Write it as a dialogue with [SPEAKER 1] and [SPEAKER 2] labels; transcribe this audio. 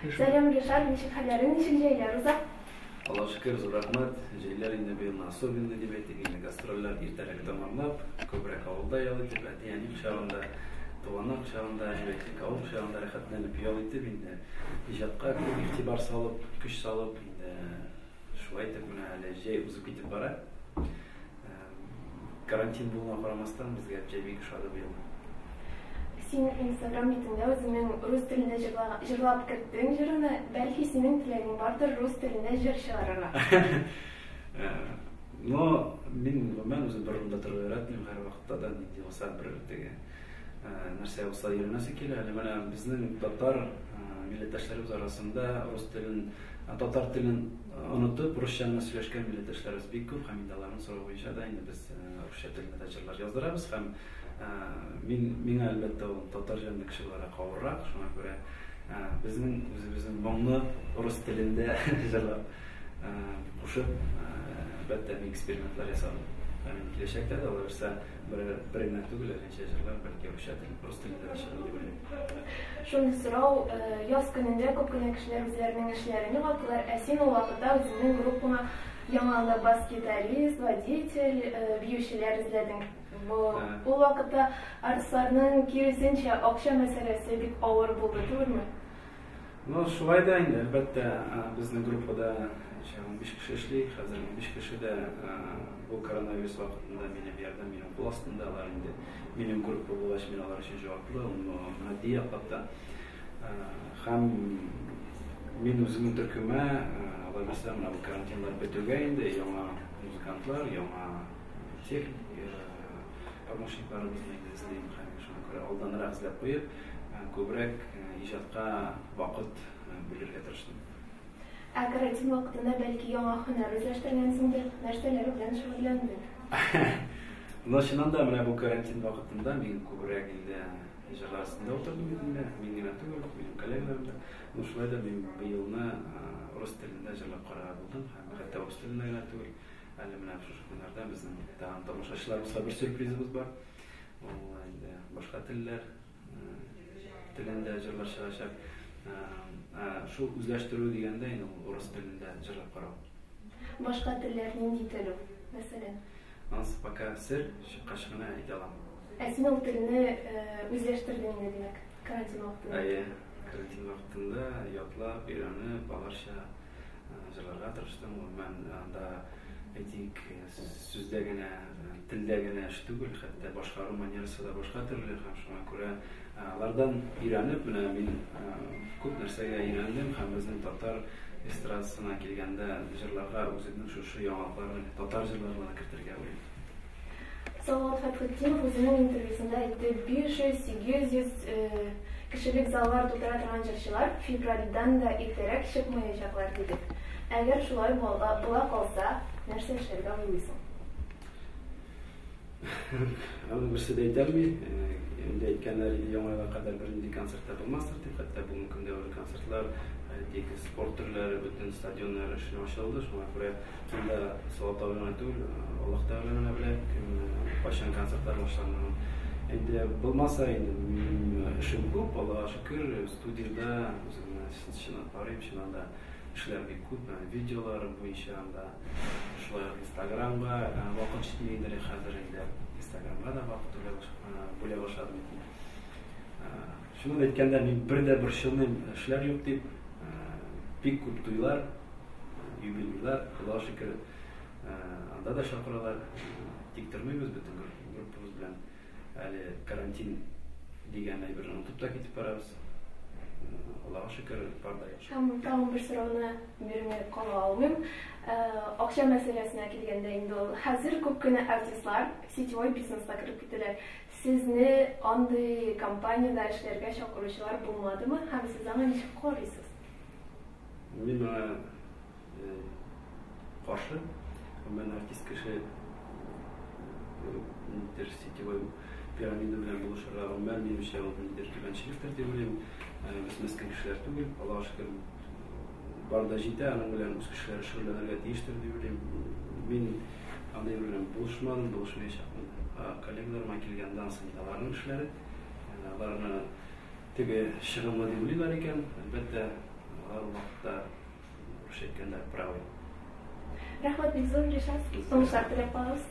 [SPEAKER 1] Selam Rişar, nişik hallerin, nişik şeyler uzak.
[SPEAKER 2] Allah'a şükür zor rahmet. Jeyler indi bir nasıl indi diye yine gastroller irterek tamamlap. Köbrek avulda yalı diye yani şahında Tuvanak şahında evet kavuk şahında rehatlanıp yol etti bindi. İcatqa itibar salıp, güç salıp şuayet buna hale jey uzun gidip bara. Karantin buluna karamastan bizge cebi kuşadı bu yıl.
[SPEAKER 1] Sen Instagram bitinde özünün Rus dilinde jırlap kirttiğin jırını belki senin dileğin vardır Rus dilinde jır şarara.
[SPEAKER 2] No, ben özüm durumda öğretmeyim her vakitte da nidi olsa bir narsa olsa yerine sekile. Yani bizim Tatar milletleşlerimiz arasında Rus dilin, Tatar dilin unutup Rusçanla söyleşken milletleşlerimiz büyük köp. Hamidaların soru boyunca da yine biz Rusça dilinde de jırlar yazdırabız. Min elbette o Tatarcanlı kişilere kavurrak. Şuna göre bizim bonlu Rus dilinde jırlar kuşup elbette bir eksperimentler yasalım. Gelecekte de olursa bir tügüler şeyler belki Rusça dilinde Rus dilinde yaşanır gibi.
[SPEAKER 1] Şunu sorau yaz gününde köpkene kişiler üzerinin işlerini yaptılar. Esin o vakitte özünün grubuna yanında bas gitarist, водитель, büyüşçüler izledin. Bu vakitte artistlarının kirisince akşam meselesi bir ağır buldu değil mi?
[SPEAKER 2] No, şuayda indi. Elbette bizim grupta 15 kişi işleyik. Hazır 15 kişi de bu koronavirüs vaktinde benim yerden benim kul astındalar indi. Benim grubu bulaşmalar için cevaplı. Maddi yapakta hem benim özümün Türküme Allah mesela bu karantinler betüge indi. Yana müzikantlar, yana teknik Armoşniklarımızın izleyip şuna göre aldanarak izlep koyup köbrek icatqa vakit bilirge tırıştım.
[SPEAKER 1] Karantin vaktinde belki yana hüner özleştirgensindir, nerseleri bilen şuğurlandın.
[SPEAKER 2] Ulaşınan da bu karantin vaktinde ben köbrek ilde icatlar arasında oturdum edimde. Benim yönetüm benim koleglerimde. Şurada ben bir yılına Rus dilinde icatlar karar buldum. Hatta Rus dilinde yönetüm. Alemler şu günlerde bizim daha tanışmışlarımızla bir sürprizimiz var. Başka diller dilinde jırlar şaşak. Şu üzleştiriyor degende yine Rus dilinde jırlar kara.
[SPEAKER 1] Başka diller nindi telu mesela?
[SPEAKER 2] Nasıl baka sır kaşığına idalam.
[SPEAKER 1] Esin o dilini üzleştirdiğin ne demek? Karantin vaktinde.
[SPEAKER 2] Aye, karantin vaktinde yatla bir anı balarşa jırlarga tırıştım. Ben da etik süzdegene, tildegene ştugul, hatta başka maniyası da başka türlü hem şuna göre alardan iranıp ben köp narsega irandım. Hem bizim Tatar estradasına kelgende jırlarga özünün şu yanılgılarını Tatar jırlarına kirtirge oluyor.
[SPEAKER 1] Salat Fathattin özünün intervyusunda aytdı 500-800 kişilik zallar tuturan jırçılar fevraldan da erterek çıkmayacaklar dedi. Eğer şulay bula kalsa, nerse işlerge uyuyorsun?
[SPEAKER 2] Ama birisi de yeter mi? Deykenler yıllara kadar birinci konsertte bulmazdır. Hatta bu mümkün de öyle konsertler, spor türleri, bütün stadyonlar işine başladı. Şuna göre bunda salata oynatıyor, Allah'ta oynanabilir. Başan konsertler başlandı. Endi bulmazsa endi işim köp, Allah'a şükür stüdyoda şuna parayım, şuna da işler bir köp, videolar bu işlerinde şular Instagram'a vakit işleyinleri hazır endi. Instagram'a da vakit bule başladım. Şunu etkende bir şılın işler yok deyip pek köp duyular, jubileler, Allah'a şükür anda da şakuralar diktirmemiz bütün grupumuz bilen. Yani karantin diyenler bir unutup da gidip barabız. Allah'a şükür pardayım.
[SPEAKER 1] Tamam bir sorunu birine konu almayayım. Akşam meselesine gelgende indi ol. Hazır köpkene artistlar sityoy biznesle kirip gittiler. Sizni andy kampanyada işlerge çakırışlar bulmadı mı? Hem siz ama nişip koruysiz?
[SPEAKER 2] Ben karşı. Ben artist kişi sityoy piramide bilen buluşurlar. Ben benim şey olduğunu der ki ben şirketler diyebilirim. Biz mesken kişiler değil. Allah'a şükür barda jite anın bilen üst kişiler şırlarına değiştir diyebilirim. Ben anlayabilirim. Buluşmaya şaklım. Koleglerim akilgen dans emidalarının işleri. Onlarını tege şırımla diyebilirler iken elbette алар убакытта уруш эткенде правый.
[SPEAKER 1] Рахмат бик зур, Ришат. Уңышлар теләп калабыз.